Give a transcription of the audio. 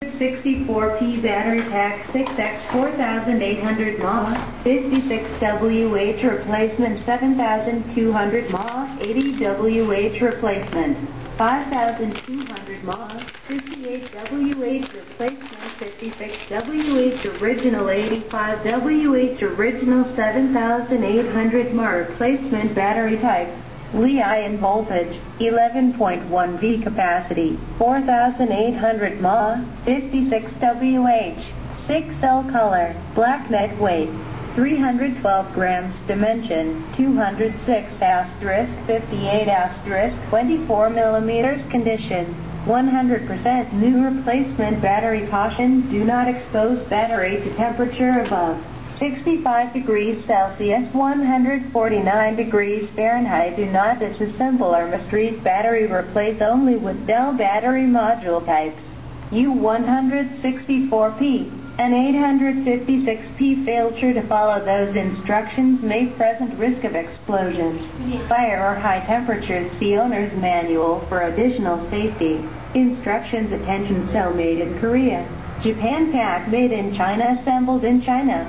64P battery pack 6X 4800 mAh, 56Wh replacement 7200 mAh, 80Wh replacement 5200 mAh, 58Wh replacement 56Wh original 85Wh original 7800 mAh replacement battery type. Li-ion voltage, 11.1 V capacity, 4800 mAh, 56 Wh, 6L color, black net weight, 312 grams dimension, 206 asterisk 58 asterisk 24 millimeters condition. 100% new replacement battery caution, do not expose battery to temperature above 65 degrees Celsius 149 degrees Fahrenheit. Do not disassemble or mistreat battery. Replace only with Dell battery module types U164P and 856P. Failure to follow those instructions may present risk of explosion, fire or high temperatures. See owner's manual for additional safety instructions. Attention, so made in Korea, Japan, pack made in China, assembled in China.